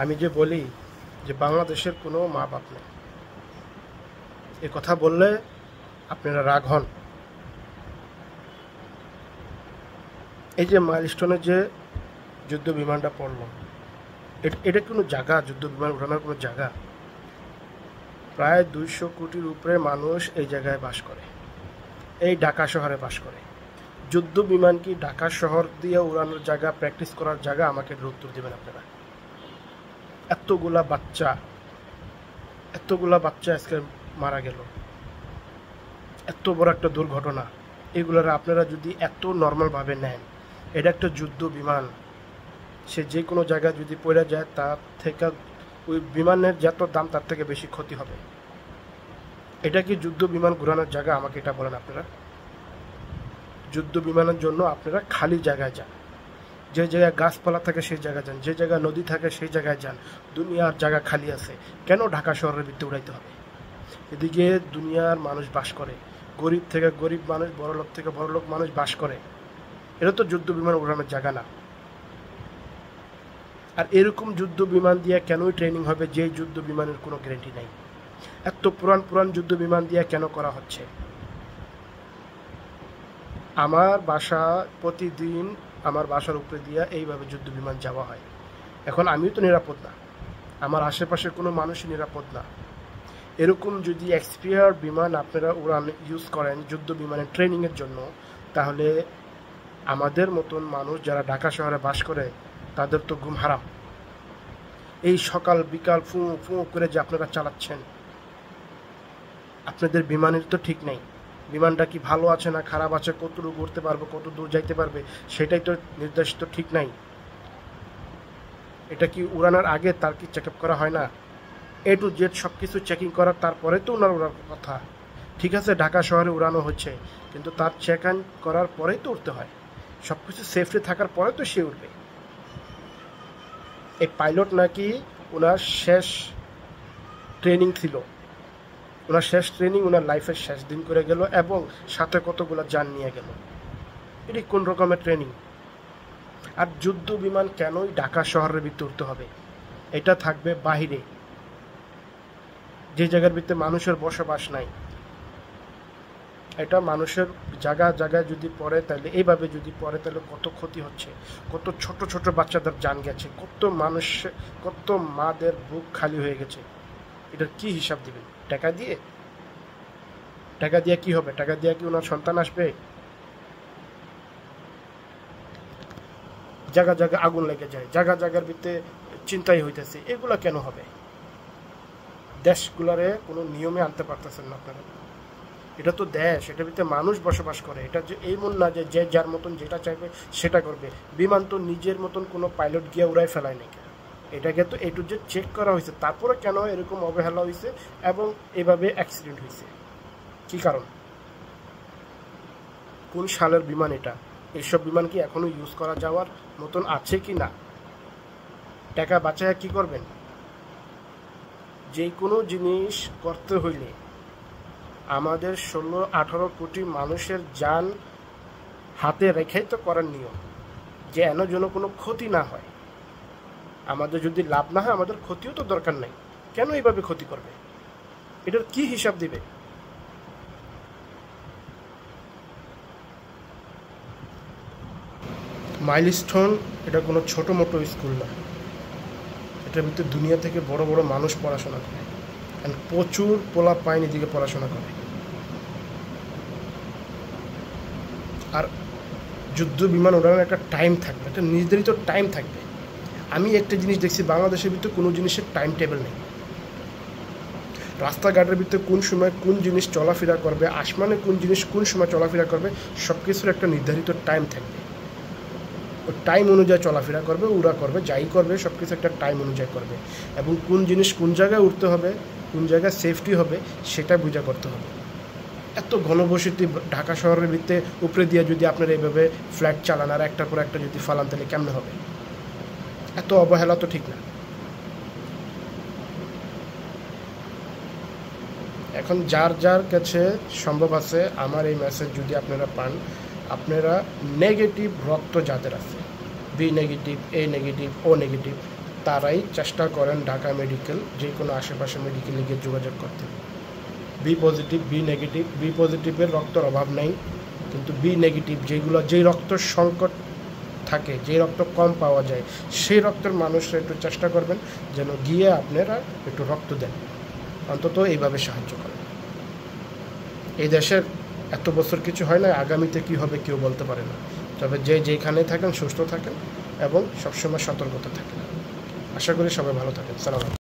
আমি যে বলি যে বাংলাদেশের কোনো মা বাপ নেই, এ কথা বললে আপনারা রাগ হন। এই যে মাইলস্টোনের যে যুদ্ধ বিমানটা পড়ল, এটা কোনো জায়গা? যুদ্ধ বিমান উড়ানোর কোনো জায়গা? প্রায় 200 কোটির উপরে মানুষ এই জায়গায় বাস করে, এই ঢাকা শহরে বাস করে। যুদ্ধ বিমান কি ঢাকা শহর দিয়ে উড়ানোর জায়গা, প্র্যাকটিস করার জায়গা? আমাকে উত্তর দেবেন আপনারা। এতগুলা বাচ্চা আজকে মারা গেল, এত বড় একটা দুর্ঘটনা, এগুলার আপনারা যদি এত নর্মালভাবে নেন, এটা একটা যুদ্ধ বিমান, সে যে কোনো জায়গায় যদি পড়ে যায় তার থেকে ওই বিমানের যত দাম তার থেকে বেশি ক্ষতি হবে। এটা কি যুদ্ধ বিমান ঘোরানোর জায়গা? আমাকে এটা বলেন আপনারা। যুদ্ধ বিমানের জন্য আপনারা খালি জায়গায় যান, যে জায়গায় গাছপালা থাকে সেই জায়গায় যান, যে জায়গায় নদী থাকে সেই জায়গায় যান। দুনিয়ার জায়গা খালি আছে, কেন ঢাকা শহরের ভিতরে উড়াইতে হবে? এদিকে দুনিয়ার মানুষ বাস করে, গরিব থেকে গরিব মানুষ, বড়লোক থেকে বড়লোক মানুষ বাস করে। এটা তো যুদ্ধ বিমান উড়ানোর জায়গা না। আর এরকম যুদ্ধ বিমান দিয়ে কেনই ট্রেনিং হবে, যে যুদ্ধ বিমানের কোনো গ্যারান্টি নাই? এত পুরান যুদ্ধ বিমান দিয়ে কেন করা হচ্ছে? আমার বাসা প্রতিদিন আমার বাসার উপরে দিয়ে এইভাবে যুদ্ধ বিমান যাওয়া হয়। এখন আমিও তো নিরাপদ না, আমার আশেপাশের কোনো মানুষই নিরাপদ না। এরকম যদি এক্সপিয়ার বিমান আপনারা উড়ান ইউজ করেন যুদ্ধ বিমানের ট্রেনিংয়ের জন্য, তাহলে আমাদের মতন মানুষ যারা ঢাকা শহরে বাস করে তাদের তো ঘুম হারাম। এই সকাল বিকাল ফু ফু করে যে আপনারা চালাচ্ছেন, আপনাদের বিমানের তো ঠিক নেই। বিমানটা কি ভালো আছে না খারাপ আছে, কতটুকু উড়তে পারবে, কত দূর যাইতে পারবে, সেটাই তো নির্দেশিত ঠিক নাই। এটা কি উড়ানোর আগে তার কি চেক আপ করা হয় না? এ টু জেড সব কিছু চেকিং করার তারপরে তো উড়ার কথা। ঠিক আছে, ঢাকা শহরে উড়ানো হচ্ছে, কিন্তু তার চেক ইন করার পরেই তো উঠতে হয়। সব কিছু সেফটি থাকার পরে তো সে উঠবে। এই পাইলট নাকি ওনার শেষ ট্রেনিং ছিল, ওনার শেষ ট্রেনিং ওনার লাইফের শেষ দিন করে গেল, এবং সাথে কতগুলো যান নিয়ে গেল। এটি কোন রকমের ট্রেনিং? আর যুদ্ধ বিমান কেনই ঢাকা শহরের ভিতরে উঠতে হবে? এটা থাকবে বাহিরে, যে জায়গার ভিতরে মানুষের বসবাস নাই। এটা মানুষের জায়গায় যদি পড়ে, তাহলে এইভাবে যদি পড়ে তাহলে কত ক্ষতি হচ্ছে, কত ছোট ছোট বাচ্চাদের জান গেছে, কত মানুষ, কত মাদের বুক খালি হয়ে গেছে। এটার কি হিসাব দিবেন? টাকা দিয়ে? টাকা দিয়ে কি হবে? টাকা দিয়ে কি ওনার সন্তান আসবে? জায়গা আগুন লেগে যায়, জায়গার ভিতরে চিন্তাই হইতেছে, এগুলা কেন হবে? দেশগুলারে কোনো নিয়মে আনতে পারতেছেন না আপনারা। এটা তো দেশ, এটার ভিতরে মানুষ বসবাস করে। এটা যে এই মন না যে যে যার মতন যেটা চাইবে সেটা করবে। বিমান তো নিজের মতন কোনো পাইলট গিয়ে উড়াই ফেলায় নাকি? এটাকে তো এ টু জেড চেক করা হয়েছে, তারপরে কেন এরকম অবহেলা হয়েছে এবং এভাবে অ্যাক্সিডেন্ট হয়েছে? কি কারণ? কোন সালের বিমান এটা? এইসব বিমান কি এখনো ইউজ করা যাওয়ার মতন আছে কি না? টাকা বাঁচায় কি করবেন? যে কোনো জিনিস করতে হইলে আমাদের 16-18 কোটি মানুষের জান হাতে রেখেই তো করার নিয়ম, যে এন যেন কোনো ক্ষতি না হয়। আমাদের যদি লাভ না হয়, আমাদের ক্ষতিও তো দরকার নাই। কেন এইভাবে ক্ষতি করবে? এটার কি হিসাব দিবে? মাইলস্টোন এটা কোনো ছোটো মোটো স্কুল না, এটার ভিতরে দুনিয়া থেকে বড় বড় মানুষ পড়াশোনা করে, প্রচুর পোলা পাইন এদিকে পড়াশোনা করে। আর যুদ্ধ বিমান ওড়ানোর একটা টাইম থাকবে, একটা নির্ধারিত টাইম থাকবে। আমি একটা জিনিস দেখছি, বাংলাদেশের ভিতরে কোনো জিনিসের টাইম টেবিল নেই। রাস্তাঘাটের ভিতরে কোন সময় কোন জিনিস চলাফেরা করবে, আসমানে কোন জিনিস কোন সময় চলাফেরা করবে, সব কিছুর একটা নির্ধারিত টাইম থাকবে। ওই টাইম অনুযায়ী চলাফেরা করবে, উড়া করবে, যাই করবে সব কিছু একটা টাইম অনুযায়ী করবে। এবং কোন জিনিস কোন জায়গায় উঠতে হবে, কোন জায়গায় সেফটি হবে, সেটা বুঝা করতে হবে। এত ঘনবসতি ঢাকা শহরের ভিতরে উপরে দিয়ে যদি আপনারা এইভাবে ফ্ল্যাট চালান আর একটার পর একটা যদি ফালান, তাহলে কেমন হবে? এত অবহেলা তো ঠিক না। এখন যার যার কাছে সম্ভব আছে, আমার এই মেসেজ যদি আপনারা পান, আপনারা নেগেটিভ রক্ত যাদের আছে, বি নেগেটিভ, এ নেগেটিভ, ও নেগেটিভ, তারাই চেষ্টা করেন ঢাকা মেডিকেল যে কোনো আশেপাশে মেডিকেলে গিয়ে যোগাযোগ করতে। B positive, B negative, B পজিটিভের রক্তের অভাব নেই, কিন্তু বি নেগেটিভ যেই রক্তের সংকট থাকে, যেই রক্ত কম পাওয়া যায়, সেই রক্তের মানুষরা একটু চেষ্টা করবেন যেন গিয়ে আপনারা একটু রক্ত দেন, অন্তত এইভাবে সাহায্য করেন। এই দেশের এত বছর কিছু হয় না, আগামীতে কী হবে কেউ বলতে পারে না। তবে যেখানে থাকেন সুস্থ থাকেন এবং সবসময় সতর্কতা থাকেন। আশা করি সবাই ভালো থাকেন। সালাম।